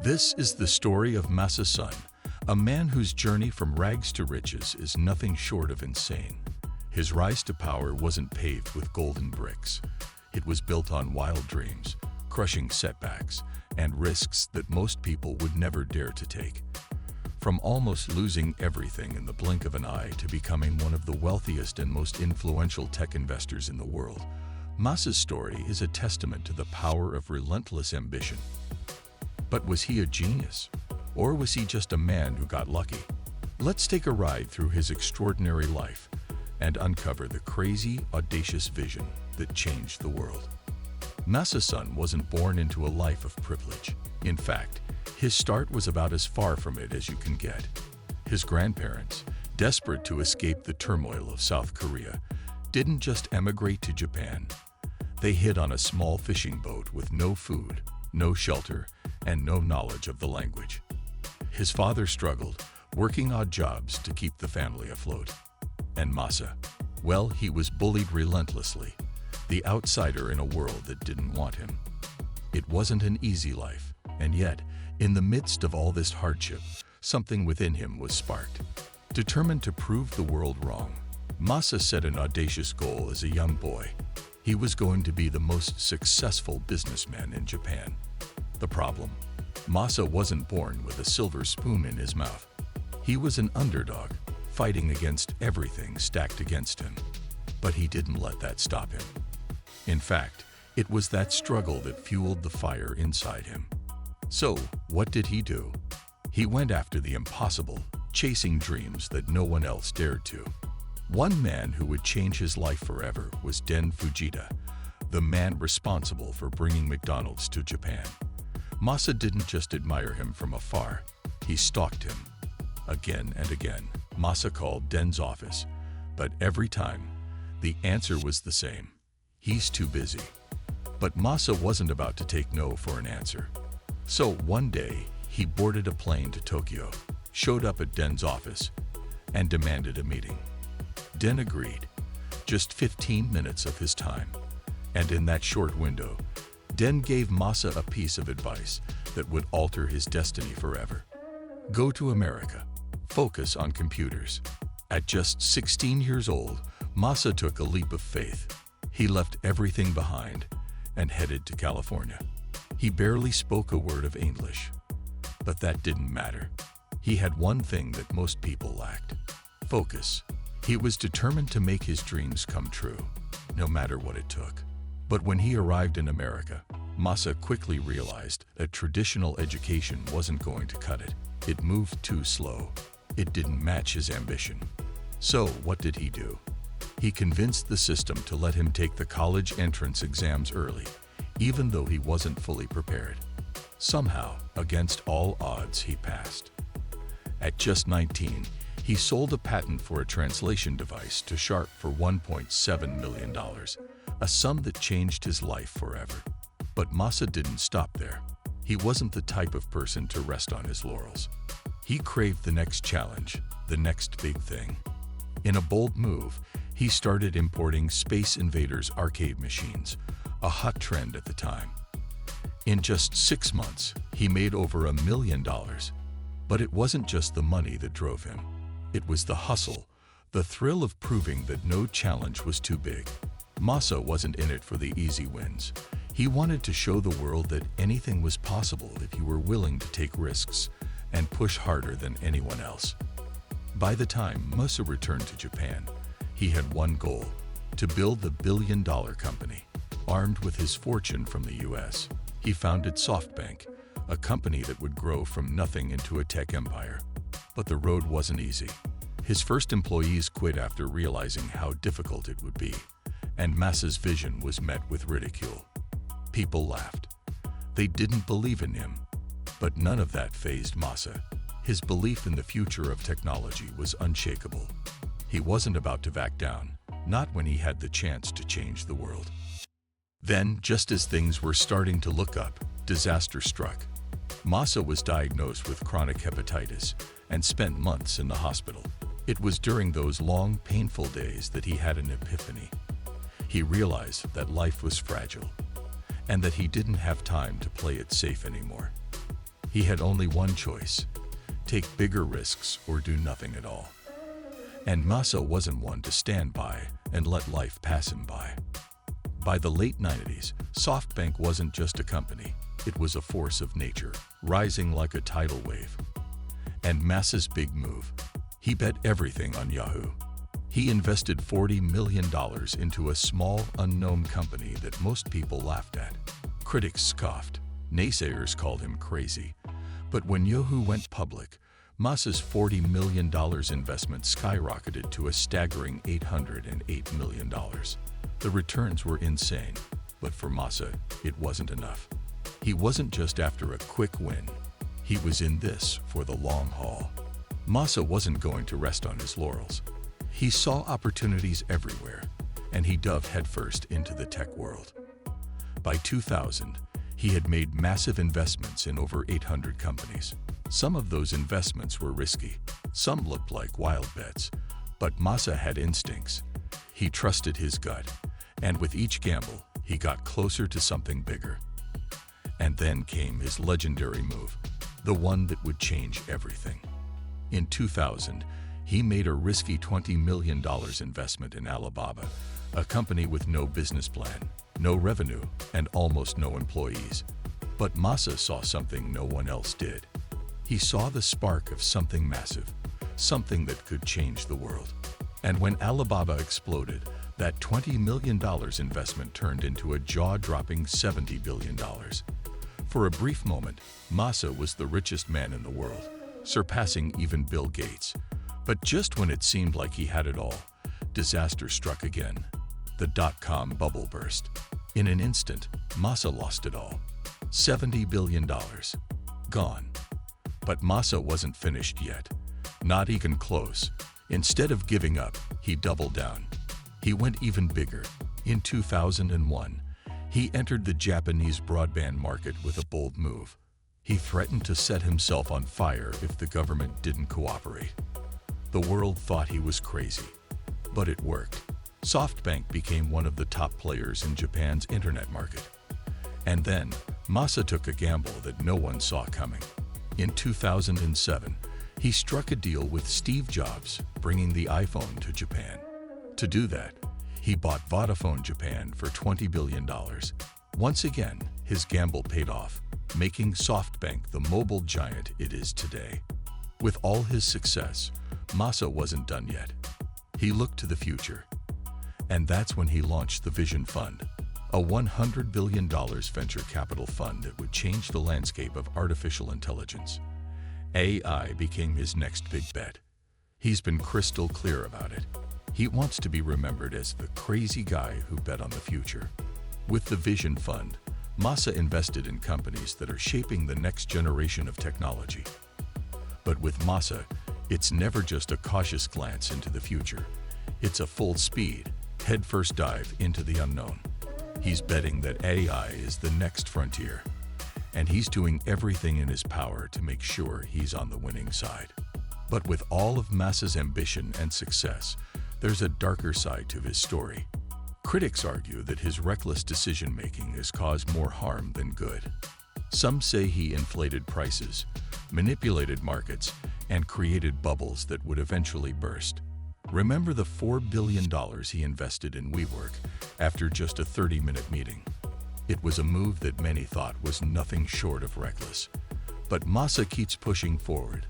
This is the story of Masa, a man whose journey from rags to riches is nothing short of insane. His rise to power wasn't paved with golden bricks. It was built on wild dreams, crushing setbacks, and risks that most people would never dare to take. From almost losing everything in the blink of an eye to becoming one of the wealthiest and most influential tech investors in the world, Masa's story is a testament to the power of relentless ambition. But was he a genius? Or was he just a man who got lucky? Let's take a ride through his extraordinary life and uncover the crazy, audacious vision that changed the world. Masa wasn't born into a life of privilege. In fact, his start was about as far from it as you can get. His grandparents, desperate to escape the turmoil of South Korea, didn't just emigrate to Japan. They hid on a small fishing boat with no food, no shelter, and no knowledge of the language. His father struggled, working odd jobs to keep the family afloat. And Masa, well, he was bullied relentlessly, the outsider in a world that didn't want him. It wasn't an easy life, and yet, in the midst of all this hardship, something within him was sparked. Determined to prove the world wrong, Masa set an audacious goal as a young boy. He was going to be the most successful businessman in Japan. The problem? Masa wasn't born with a silver spoon in his mouth. He was an underdog, fighting against everything stacked against him. But he didn't let that stop him. In fact, it was that struggle that fueled the fire inside him. So, what did he do? He went after the impossible, chasing dreams that no one else dared to. One man who would change his life forever was Den Fujita, the man responsible for bringing McDonald's to Japan. Masa didn't just admire him from afar, he stalked him. Again and again, Masa called Den's office, but every time, the answer was the same. He's too busy. But Masa wasn't about to take no for an answer. So one day, he boarded a plane to Tokyo, showed up at Den's office, and demanded a meeting. Den agreed, just 15 minutes of his time. And in that short window, Den gave Masa a piece of advice that would alter his destiny forever. Go to America. Focus on computers. At just 16 years old, Masa took a leap of faith. He left everything behind and headed to California. He barely spoke a word of English. But that didn't matter. He had one thing that most people lacked: focus. He was determined to make his dreams come true, no matter what it took. But when he arrived in America, Masa quickly realized that traditional education wasn't going to cut it. It moved too slow. It didn't match his ambition. So what did he do? He convinced the system to let him take the college entrance exams early, even though he wasn't fully prepared. Somehow, against all odds, he passed. At just 19, he sold a patent for a translation device to Sharp for $1.7 million, a sum that changed his life forever. But Masa didn't stop there. He wasn't the type of person to rest on his laurels. He craved the next challenge, the next big thing. In a bold move, he started importing Space Invaders arcade machines, a hot trend at the time. In just 6 months, he made over $1 million. But it wasn't just the money that drove him. It was the hustle, the thrill of proving that no challenge was too big. Masa wasn't in it for the easy wins. He wanted to show the world that anything was possible if you were willing to take risks and push harder than anyone else. By the time Masa returned to Japan, he had one goal: to build the billion-dollar company. Armed with his fortune from the US, he founded SoftBank, a company that would grow from nothing into a tech empire. But the road wasn't easy. His first employees quit after realizing how difficult it would be, and Masa's vision was met with ridicule. People laughed. They didn't believe in him. But none of that fazed Masa. His belief in the future of technology was unshakable. He wasn't about to back down, not when he had the chance to change the world. Then, just as things were starting to look up, disaster struck. Masa was diagnosed with chronic hepatitis and spent months in the hospital. It was during those long, painful days that he had an epiphany. He realized that life was fragile and that he didn't have time to play it safe anymore. He had only one choice: take bigger risks or do nothing at all. And Masa wasn't one to stand by and let life pass him by. By the late 90s, SoftBank wasn't just a company, it was a force of nature, rising like a tidal wave. And Masa's big move: he bet everything on Yahoo. He invested $40 million into a small, unknown company that most people laughed at. Critics scoffed, naysayers called him crazy. But when Yahoo went public, Masa's $40 million investment skyrocketed to a staggering $808 million. The returns were insane, but for Masa, it wasn't enough. He wasn't just after a quick win. He was in this for the long haul. Masa wasn't going to rest on his laurels. He saw opportunities everywhere, and he dove headfirst into the tech world. By 2000, he had made massive investments in over 800 companies. Some of those investments were risky. Some looked like wild bets, but Masa had instincts. He trusted his gut, and with each gamble, he got closer to something bigger. And then came his legendary move, the one that would change everything. In 2000, he made a risky $20 million investment in Alibaba, a company with no business plan, no revenue, and almost no employees. But Masa saw something no one else did. He saw the spark of something massive, something that could change the world. And when Alibaba exploded, that $20 million investment turned into a jaw-dropping $70 billion. For a brief moment, Masa was the richest man in the world, surpassing even Bill Gates. But just when it seemed like he had it all, disaster struck again. The dot-com bubble burst. In an instant, Masa lost it all. $70 billion. Gone. But Masa wasn't finished yet. Not even close. Instead of giving up, he doubled down. He went even bigger. In 2001, he entered the Japanese broadband market with a bold move. He threatened to set himself on fire if the government didn't cooperate. The world thought he was crazy, but it worked. SoftBank became one of the top players in Japan's internet market. And then, Masa took a gamble that no one saw coming. In 2007, he struck a deal with Steve Jobs, bringing the iPhone to Japan. To do that, he bought Vodafone Japan for $20 billion. Once again, his gamble paid off, making SoftBank the mobile giant it is today. With all his success, Masa wasn't done yet. He looked to the future. And that's when he launched the Vision Fund, a $100 billion venture capital fund that would change the landscape of artificial intelligence. AI became his next big bet. He's been crystal clear about it. He wants to be remembered as the crazy guy who bet on the future. With the Vision Fund, Masa invested in companies that are shaping the next generation of technology. But with Masa, it's never just a cautious glance into the future. It's a full-speed, head-first dive into the unknown. He's betting that AI is the next frontier, and he's doing everything in his power to make sure he's on the winning side. But with all of Masa's ambition and success, there's a darker side to his story. Critics argue that his reckless decision-making has caused more harm than good. Some say he inflated prices, manipulated markets, and created bubbles that would eventually burst. Remember the $4 billion he invested in WeWork after just a 30-minute meeting? It was a move that many thought was nothing short of reckless. But Masa keeps pushing forward,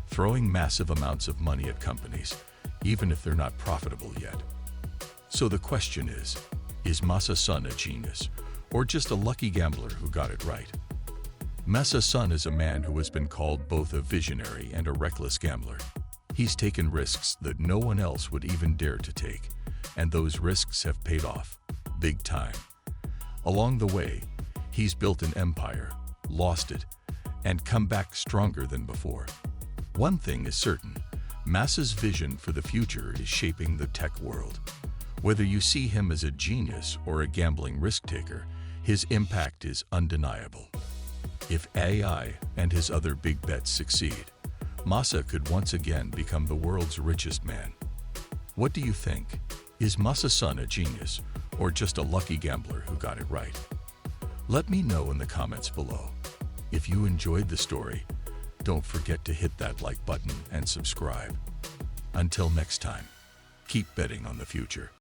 throwing massive amounts of money at companies, even if they're not profitable yet. So the question is Masa's son a genius, or just a lucky gambler who got it right? Masa's son is a man who has been called both a visionary and a reckless gambler. He's taken risks that no one else would even dare to take, and those risks have paid off, big time. Along the way, he's built an empire, lost it, and come back stronger than before. One thing is certain, Masa's vision for the future is shaping the tech world. Whether you see him as a genius or a gambling risk-taker, his impact is undeniable. If AI and his other big bets succeed, Masa could once again become the world's richest man. What do you think? Is Masa's son a genius, or just a lucky gambler who got it right? Let me know in the comments below. If you enjoyed the story, don't forget to hit that like button and subscribe. Until next time, keep betting on the future.